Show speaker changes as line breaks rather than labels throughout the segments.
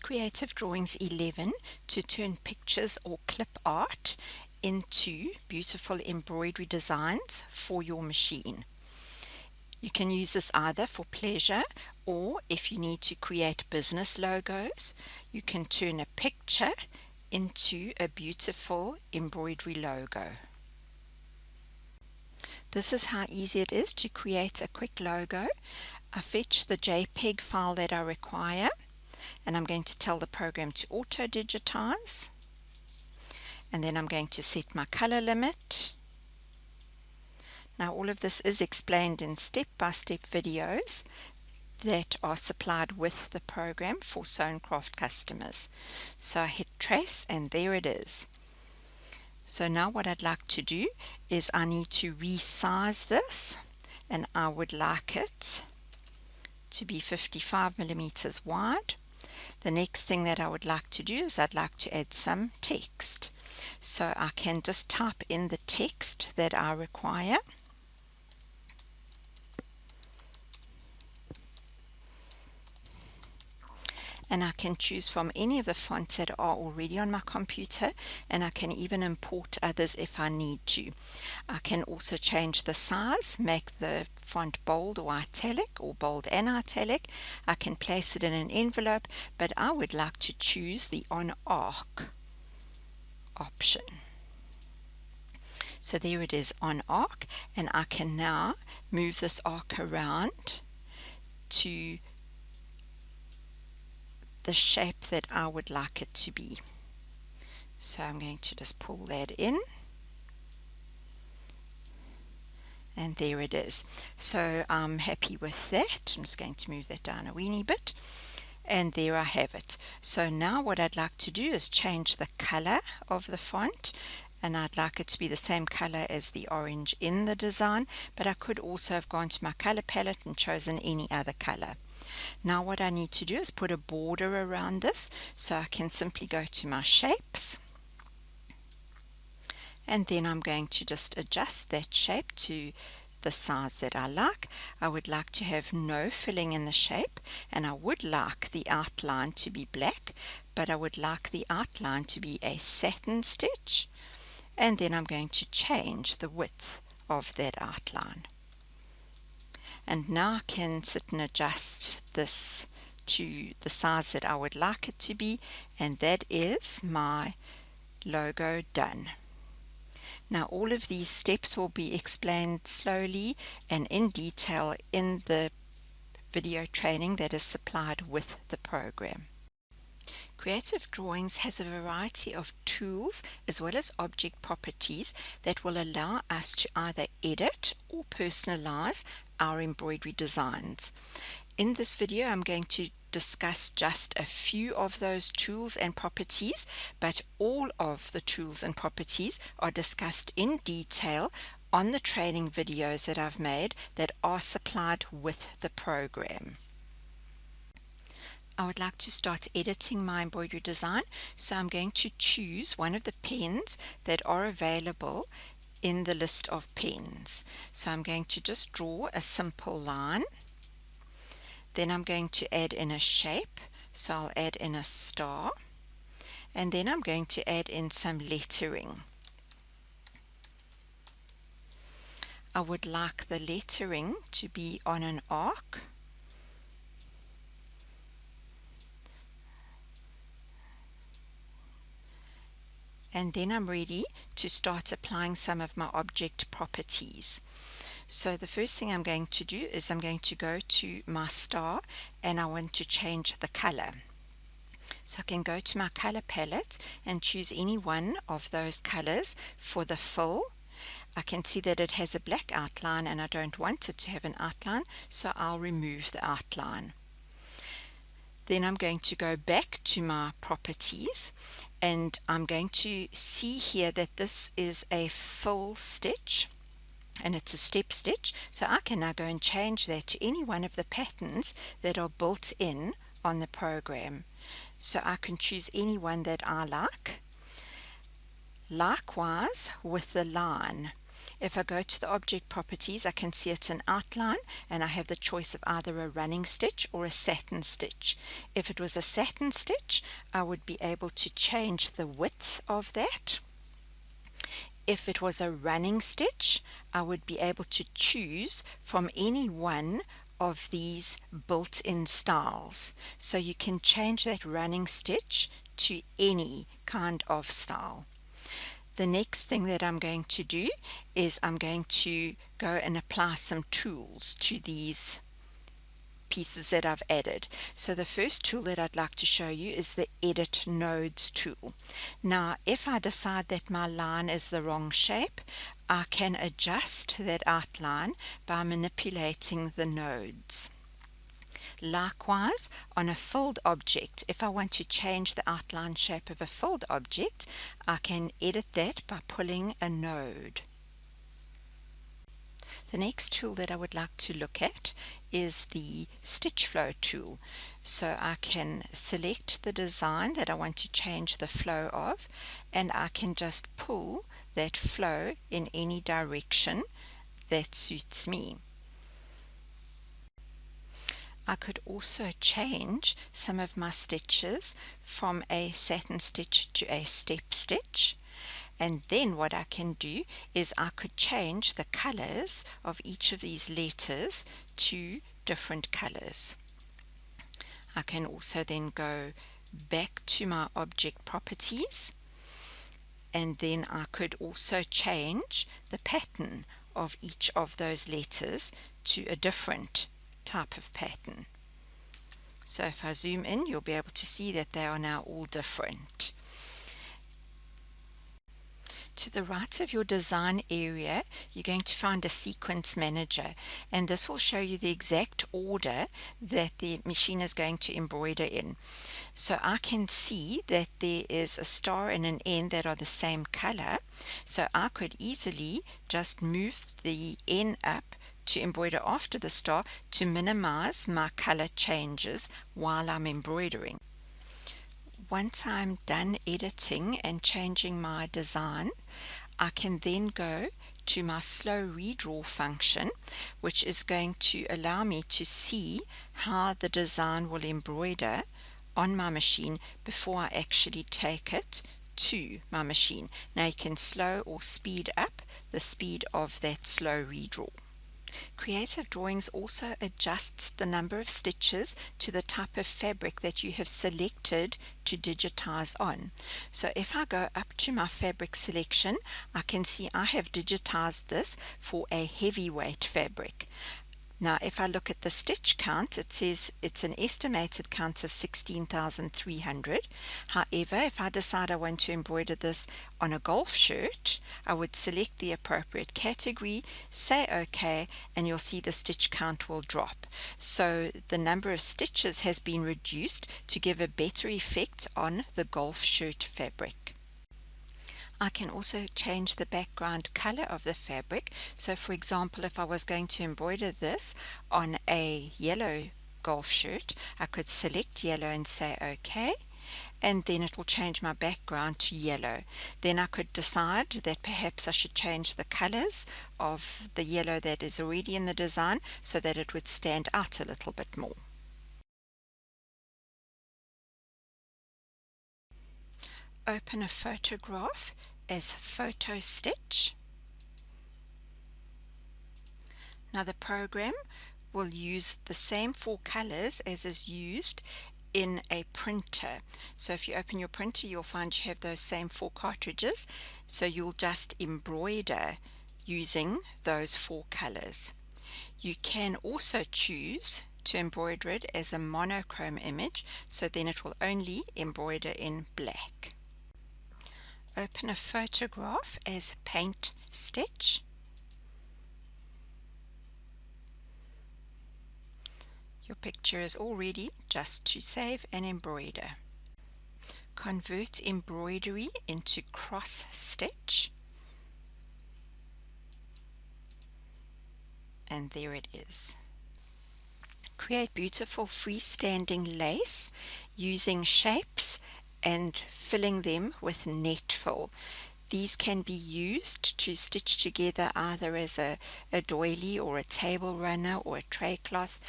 Creative Drawings 11 to turn pictures or clip art into beautiful embroidery designs for your machine. You can use this either for pleasure, or if you need to create business logos, you can turn a picture into a beautiful embroidery logo. This is how easy it is to create a quick logo. I fetch the JPEG file that I require, and I'm going to tell the program to auto digitize, and then I'm going to set my color limit. Now all of this is explained in step-by-step videos that are supplied with the program for Sewncraft customers. So I hit trace, and there it is. So now what I'd like to do is I need to resize this, and I would like it to be 55 millimeters wide. The next thing that I would like to do is I'd like to add some text. So I can just type in the text that I require. And I can choose from any of the fonts that are already on my computer, and I can even import others if I need to. I can also change the size, make the font bold or italic, or bold and italic. I can place it in an envelope, but I would like to choose the on arc option. So there it is, on arc, and I can now move this arc around to the shape that I would like it to be. So I'm going to just pull that in, and there it is. So I'm happy with that. I'm just going to move that down a weeny bit, and there I have it. So now what I'd like to do is change the color of the font, and I'd like it to be the same color as the orange in the design, but I could also have gone to my color palette and chosen any other color. Now what I need to do is put a border around this, so I can simply go to my shapes, and then I'm going to just adjust that shape to the size that I like. I would like to have no filling in the shape, and I would like the outline to be black, but I would like the outline to be a satin stitch, and then I'm going to change the width of that outline. And now I can sit and adjust this to the size that I would like it to be, and that is my logo done. Now all of these steps will be explained slowly and in detail in the video training that is supplied with the program. Creative Drawings has a variety of tools as well as object properties that will allow us to either edit or personalize our embroidery designs. In this video I'm going to discuss just a few of those tools and properties, but all of the tools and properties are discussed in detail on the training videos that I've made that are supplied with the program. I would like to start editing my embroidery design, so I'm going to choose one of the pens that are available in the list of pens. So I'm going to just draw a simple line, then I'm going to add in a shape, so I'll add in a star, and then I'm going to add in some lettering. I would like the lettering to be on an arc, and then I'm ready to start applying some of my object properties. So the first thing I'm going to do is I'm going to go to my star, and I want to change the color. So I can go to my color palette and choose any one of those colors for the fill. I can see that it has a black outline, and I don't want it to have an outline, so I'll remove the outline. Then I'm going to go back to my properties, and I'm going to see here that this is a fill stitch and it's a step stitch, so I can now go and change that to any one of the patterns that are built in on the program. So I can choose any one that I like. Likewise with the line, If I go to the object properties, I can see it's an outline, and I have the choice of either a running stitch or a satin stitch. If it was a satin stitch, I would be able to change the width of that. If it was a running stitch, I would be able to choose from any one of these built-in styles. So you can change that running stitch to any kind of style. The next thing that I'm going to do is I'm going to go and apply some tools to these pieces that I've added. So the first tool that I'd like to show you is the Edit Nodes tool. Now, if I decide that my line is the wrong shape, I can adjust that outline by manipulating the nodes. Likewise, on a filled object, if I want to change the outline shape of a filled object, I can edit that by pulling a node. The next tool that I would like to look at is the Stitch Flow tool. So I can select the design that I want to change the flow of, and I can just pull that flow in any direction that suits me. I could also change some of my stitches from a satin stitch to a step stitch. And then what I can do is I could change the colors of each of these letters to different colors. I can also then go back to my object properties, and then I could also change the pattern of each of those letters to a different type of pattern. So if I zoom in, you'll be able to see that they are now all different. To the right of your design area, you're going to find a sequence manager, and this will show you the exact order that the machine is going to embroider in. So I can see that there is a star and an N that are the same color, so I could easily just move the N up to embroider after the star to minimize my color changes while I'm embroidering. Once I'm done editing and changing my design, I can then go to my slow redraw function, which is going to allow me to see how the design will embroider on my machine before I actually take it to my machine. Now you can slow or speed up the speed of that slow redraw. Creative Drawings also adjusts the number of stitches to the type of fabric that you have selected to digitize on. So if I go up to my fabric selection, I can see I have digitized this for a heavyweight fabric. Now if I look at the stitch count, it says it's an estimated count of 16,300. However, if I decide I want to embroider this on a golf shirt, I would select the appropriate category, say OK, and you'll see the stitch count will drop. So the number of stitches has been reduced to give a better effect on the golf shirt fabric. I can also change the background color of the fabric. So for example, if I was going to embroider this on a yellow golf shirt, I could select yellow and say OK, and then it will change my background to yellow. Then I could decide that perhaps I should change the colors of the yellow that is already in the design so that it would stand out a little bit more. Open a photograph as photo stitch. Now the program will use the same four colors as is used in a printer. So if you open your printer, you'll find you have those same four cartridges. So you'll just embroider using those four colors. You can also choose to embroider it as a monochrome image, so then it will only embroider in black. Open a photograph as paint stitch. Your picture is all ready just to save and embroider. Convert embroidery into cross stitch. And there it is. Create beautiful freestanding lace using shapes and filling them with net fill. These can be used to stitch together either as a doily or a table runner or a tray cloth,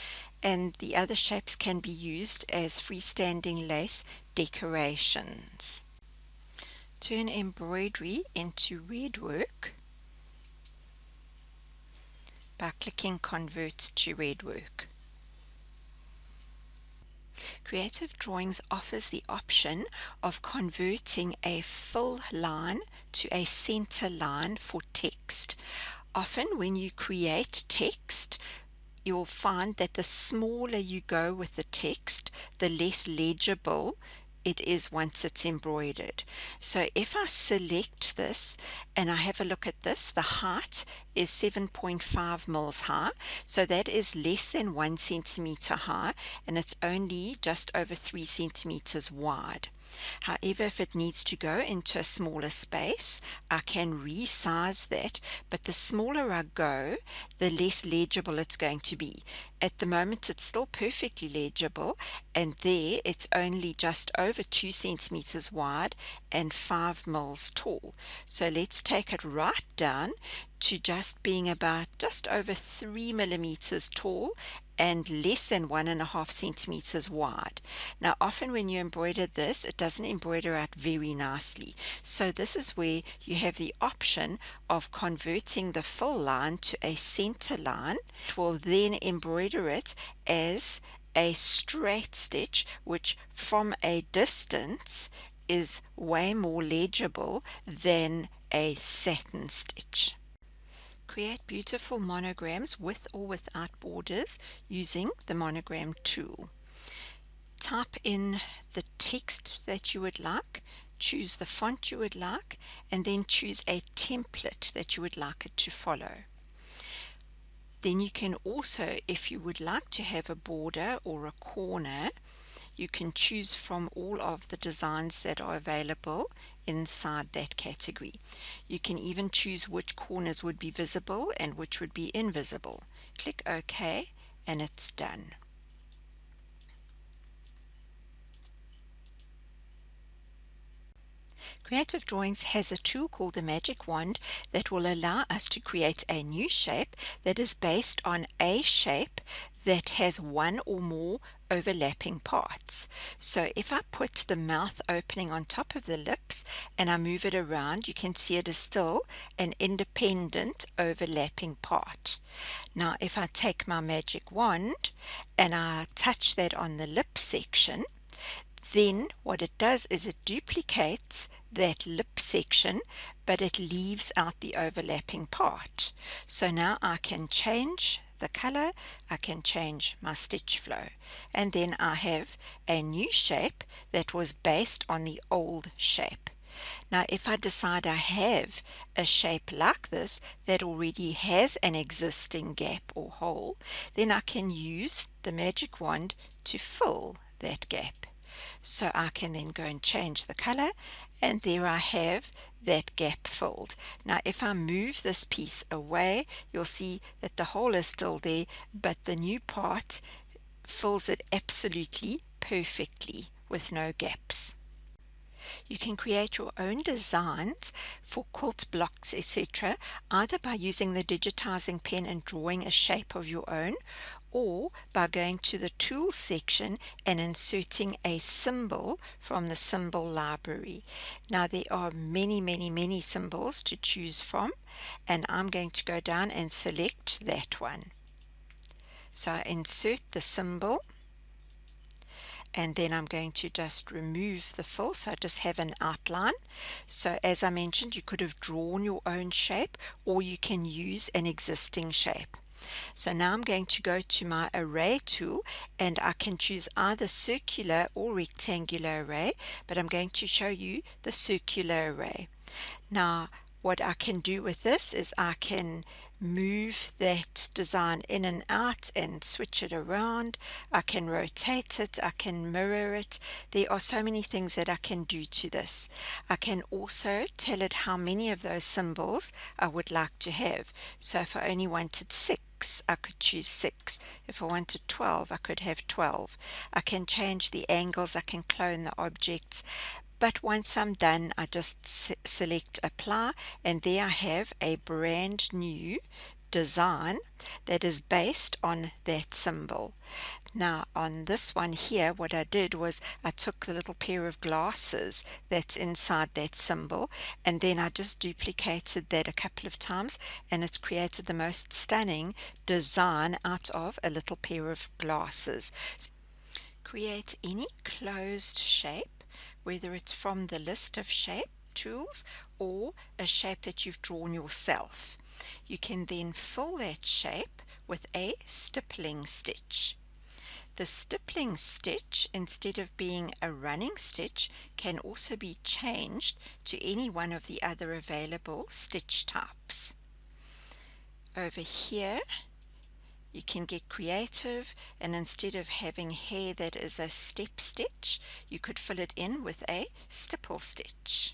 and the other shapes can be used as freestanding lace decorations. Turn embroidery into red work by clicking Convert to red work. Creative Drawings offers the option of converting a fill line to a center line for text. Often when you create text, you'll find that the smaller you go with the text, the less legible it is once it's embroidered. So if I select this and I have a look at this, the height is 7.5 mils high, so that is less than 1 centimeter high, and it's only just over 3 centimeters wide. However, if it needs to go into a smaller space, I can resize that, but the smaller I go, the less legible it's going to be. At the moment, it's still perfectly legible, and there it's only just over 2 centimeters wide and 5 mils tall. So let's take it right down to just being about just over 3 millimeters tall and less than 1.5 centimeters wide. Now, often when you embroider this, it doesn't embroider out very nicely. So this is where you have the option of converting the fill line to a center line. It will then embroider it as a straight stitch, which from a distance is way more legible than a satin stitch. Create beautiful monograms with or without borders using the monogram tool. Type in the text that you would like, choose the font you would like, and then choose a template that you would like it to follow. Then you can also, if you would like to have a border or a corner, you can choose from all of the designs that are available inside that category. You can even choose which corners would be visible and which would be invisible. Click OK and it's done. Creative Drawings has a tool called the Magic Wand that will allow us to create a new shape that is based on a shape that has one or more overlapping parts. So if I put the mouth opening on top of the lips and I move it around, you can see it is still an independent overlapping part. Now if I take my magic wand and I touch that on the lip section, then what it does is it duplicates that lip section, but it leaves out the overlapping part. So now I can change the color, I can change my stitch flow, and then I have a new shape that was based on the old shape. Now if I decide I have a shape like this that already has an existing gap or hole, then I can use the magic wand to fill that gap. So I can then go and change the color, and there I have that gap filled. Now if I move this piece away, you'll see that the hole is still there, but the new part fills it absolutely perfectly with no gaps. You can create your own designs for quilt blocks, etc., either by using the digitizing pen and drawing a shape of your own, or by going to the Tools section and inserting a symbol from the symbol library. Now there are many symbols to choose from, and I'm going to go down and select that one. So I insert the symbol, and then I'm going to just remove the fill, so I just have an outline. So as I mentioned, you could have drawn your own shape, or you can use an existing shape. So now I'm going to go to my array tool, and I can choose either circular or rectangular array, but I'm going to show you the circular array. Now what I can do with this is I can move that design in and out and switch it around. I can rotate it, I can mirror it. There are so many things that I can do to this. I can also tell it how many of those symbols I would like to have. So if I only wanted 6, I could choose 6. If I wanted 12, I could have 12. I can change the angles, I can clone the objects, But once I'm done, I just select apply, and there I have a brand new design that is based on that symbol. Now on this one here, what I did was I took the little pair of glasses that's inside that symbol, and then I just duplicated that a couple of times, and it's created the most stunning design out of a little pair of glasses. Create any closed shape, whether it's from the list of shape tools or a shape that you've drawn yourself. You can then fill that shape with a stippling stitch. The stippling stitch, instead of being a running stitch, can also be changed to any one of the other available stitch types. Over here you can get creative, and instead of having hair that is a step stitch, you could fill it in with a stipple stitch.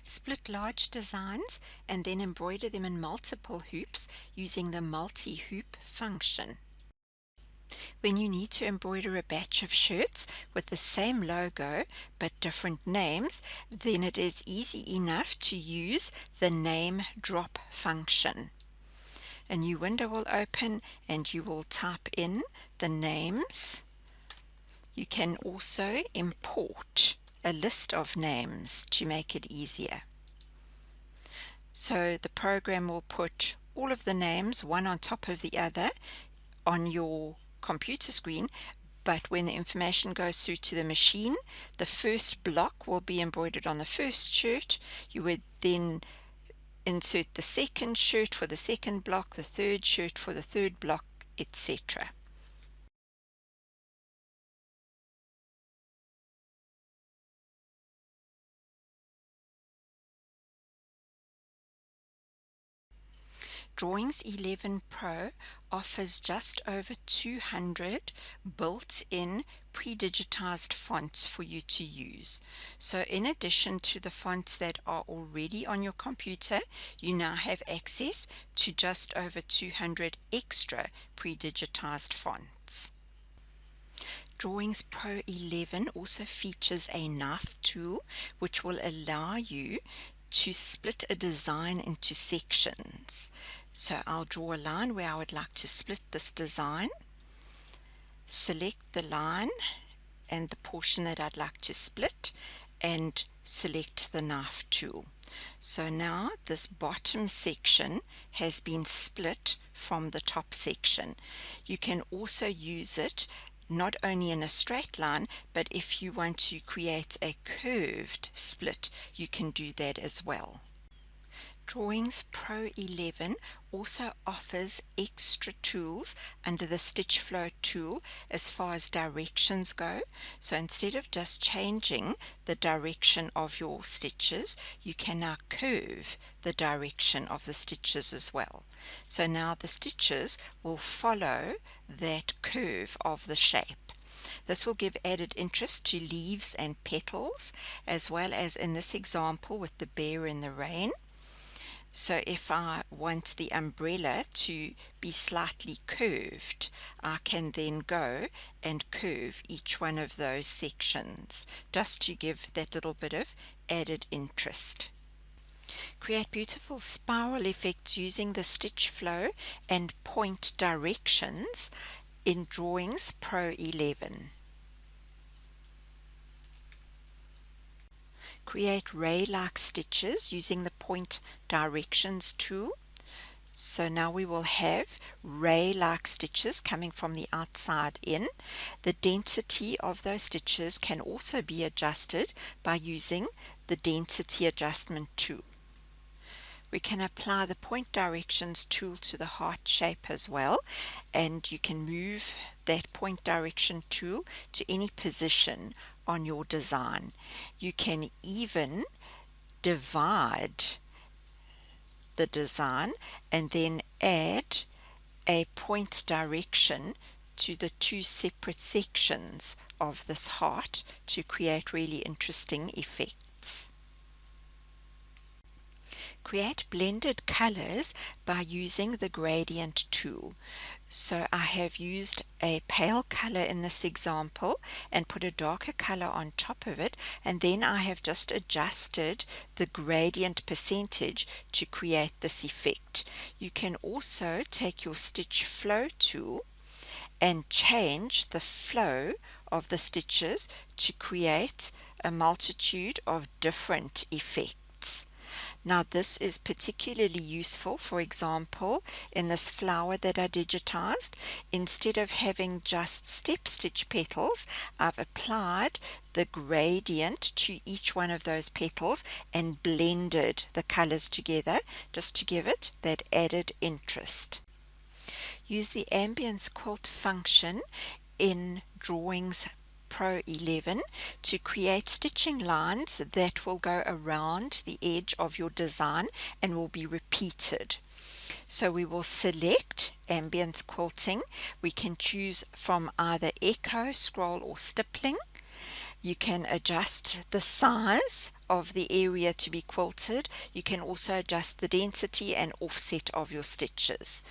Split large designs and then embroider them in multiple hoops using the multi-hoop function. When you need to embroider a batch of shirts with the same logo but different names, then it is easy enough to use the name drop function. A new window will open and you will type in the names. You can also import a list of names to make it easier. So the program will put all of the names one on top of the other on your computer screen, but when the information goes through to the machine, the first block will be embroidered on the first shirt. You would then insert the second shirt for the second block, the third shirt for the third block, etc. Drawings 11 Pro offers just over 200 built-in pre-digitized fonts for you to use. So in addition to the fonts that are already on your computer, you now have access to just over 200 extra pre-digitized fonts. Drawings Pro 11 also features a knife tool which will allow you to split a design into sections. So I'll draw a line where I would like to split this design, select the line and the portion that I'd like to split, and select the knife tool. So now this bottom section has been split from the top section. You can also use it not only in a straight line, but if you want to create a curved split, you can do that as well. Drawings Pro 11 also offers extra tools under the Stitch Flow tool as far as directions go. So instead of just changing the direction of your stitches, you can now curve the direction of the stitches as well. So now the stitches will follow that curve of the shape. This will give added interest to leaves and petals, as well as in this example with the bear in the rain. So if I want the umbrella to be slightly curved, I can then go and curve each one of those sections just to give that little bit of added interest. Create beautiful spiral effects using the stitch flow and point directions in Drawings Pro 11. Create ray-like stitches using the point directions tool. So now we will have ray-like stitches coming from the outside in. The density of those stitches can also be adjusted by using the density adjustment tool. We can apply the point directions tool to the heart shape as well, and you can move that point direction tool to any position on your design. You can even divide the design and then add a point direction to the two separate sections of this heart to create really interesting effects. Create blended colors by using the gradient tool. So I have used a pale color in this example and put a darker color on top of it, and then I have just adjusted the gradient percentage to create this effect. You can also take your stitch flow tool and change the flow of the stitches to create a multitude of different effects. Now this is particularly useful, for example, in this flower that I digitized. Instead of having just step stitch petals, I've applied the gradient to each one of those petals and blended the colors together just to give it that added interest. Use the ambience quilt function in Drawings Pro 11 to create stitching lines that will go around the edge of your design and will be repeated. So we will select ambience quilting. We can choose from either echo, scroll or stippling. You can adjust the size of the area to be quilted. You can also adjust the density and offset of your stitches.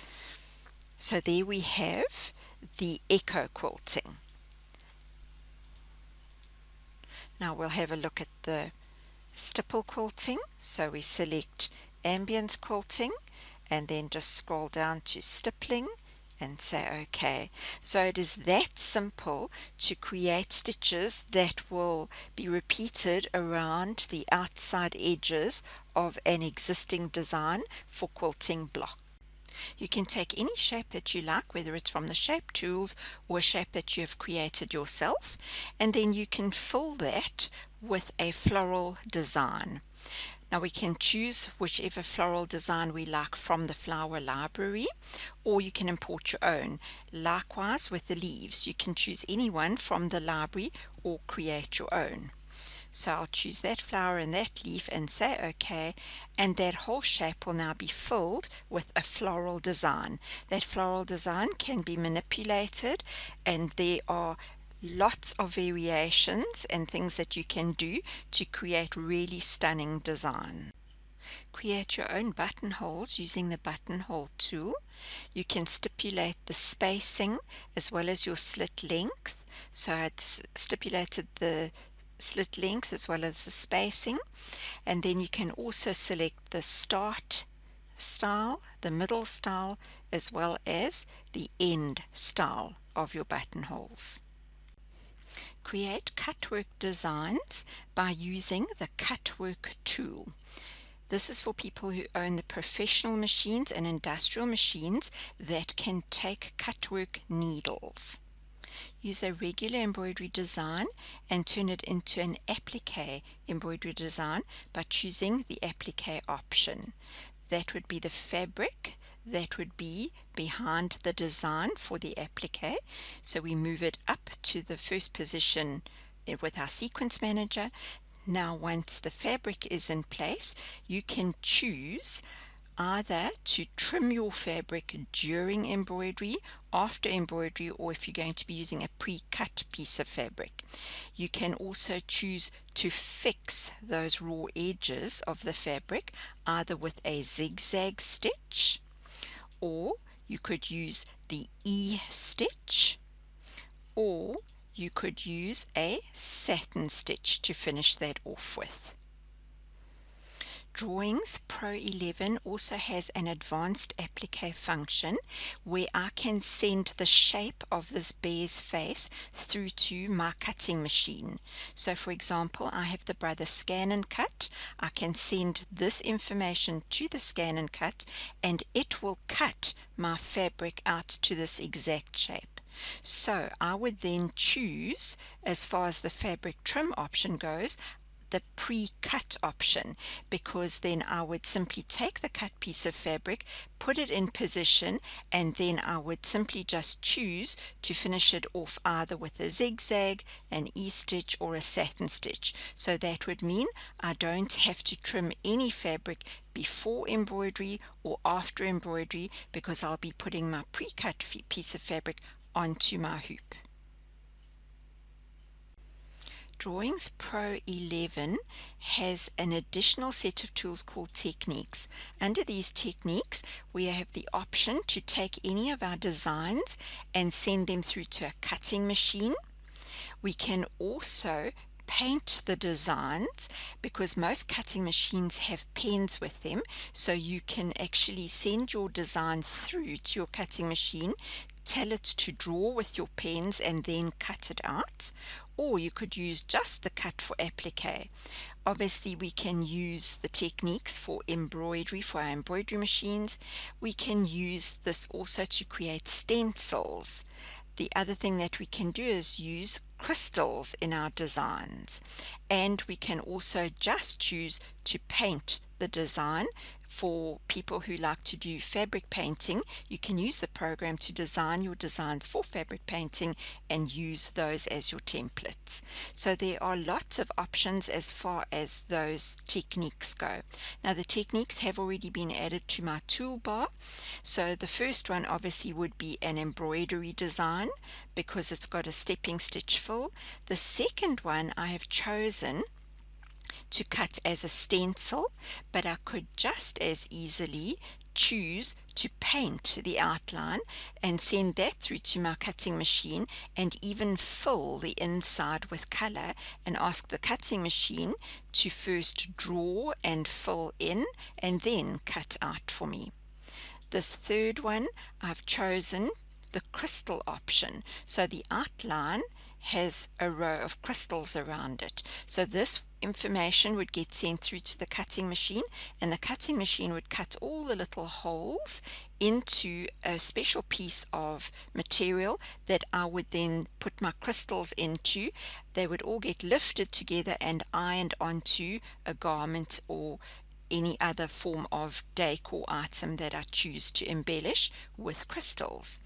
So there we have the echo quilting. Now we'll have a look at the stipple quilting. So we select ambience quilting and then just scroll down to stippling and say OK. So it is that simple to create stitches that will be repeated around the outside edges of an existing design for quilting block. You can take any shape that you like, whether it's from the shape tools or a shape that you have created yourself, and then you can fill that with a floral design. Now we can choose whichever floral design we like from the flower library, or you can import your own. Likewise with the leaves, you can choose any one from the library or create your own. So I'll choose that flower and that leaf and say OK, and that whole shape will now be filled with a floral design. That floral design can be manipulated, and there are lots of variations and things that you can do to create really stunning design. Create your own buttonholes using the buttonhole tool. You can stipulate the spacing as well as your slit length. So I'd stipulated the slit length as well as the spacing, and then you can also select the start style, the middle style, as well as the end style of your buttonholes. Create cutwork designs by using the cutwork tool. This is for people who own the professional machines and industrial machines that can take cutwork needles. Use a regular embroidery design and turn it into an applique embroidery design by choosing the applique option. That would be the fabric that would be behind the design for the applique. So we move it up to the first position with our sequence manager. Now once the fabric is in place, you can choose either to trim your fabric during embroidery, after embroidery, or if you're going to be using a pre-cut piece of fabric. You can also choose to fix those raw edges of the fabric either with a zigzag stitch, or you could use the E-stitch, or you could use a satin stitch to finish that off with. Drawings Pro 11 also has an advanced applique function where I can send the shape of this bear's face through to my cutting machine. So for example, I have the Brother Scan and Cut. I can send this information to the Scan and Cut, and it will cut my fabric out to this exact shape. So I would then choose, as far as the fabric trim option goes, the pre-cut option, because then I would simply take the cut piece of fabric, put it in position, and then I would simply just choose to finish it off either with a zigzag, an E-stitch, or a satin stitch. So that would mean I don't have to trim any fabric before embroidery or after embroidery, because I'll be putting my pre-cut piece of fabric onto my hoop. Drawings Pro 11 has an additional set of tools called techniques. Under these techniques, we have the option to take any of our designs and send them through to a cutting machine. We can also paint the designs because most cutting machines have pens with them, so you can actually send your design through to your cutting machine, tell it to draw with your pens and then cut it out, or you could use just the cut for applique. Obviously we can use the techniques for embroidery for our embroidery machines. We can use this also to create stencils. The other thing that we can do is use crystals in our designs, and we can also just choose to paint the design. For people who like to do fabric painting, you can use the program to design your designs for fabric painting and use those as your templates. So there are lots of options as far as those techniques go. Now the techniques have already been added to my toolbar. So the first one obviously would be an embroidery design because it's got a stepping stitch fill. The second one I have chosen to cut as a stencil, but I could just as easily choose to paint the outline and send that through to my cutting machine and even fill the inside with color and ask the cutting machine to first draw and fill in and then cut out for me. This third one, I've chosen the crystal option, so the outline has a row of crystals around it. So this information would get sent through to the cutting machine, and the cutting machine would cut all the little holes into a special piece of material that I would then put my crystals into. They would all get lifted together and ironed onto a garment or any other form of decor item that I choose to embellish with crystals.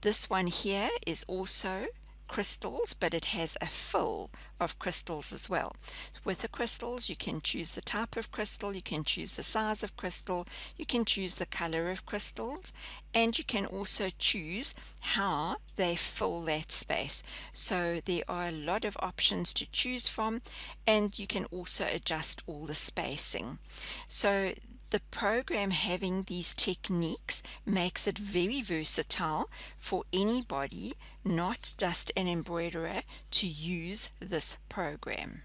This one here is also crystals, but it has a fill of crystals as well. With the crystals, you can choose the type of crystal, you can choose the size of crystal, you can choose the color of crystals, and you can also choose how they fill that space. So there are a lot of options to choose from, and you can also adjust all the spacing. So the program having these techniques makes it very versatile for anybody, not just an embroiderer, to use this program.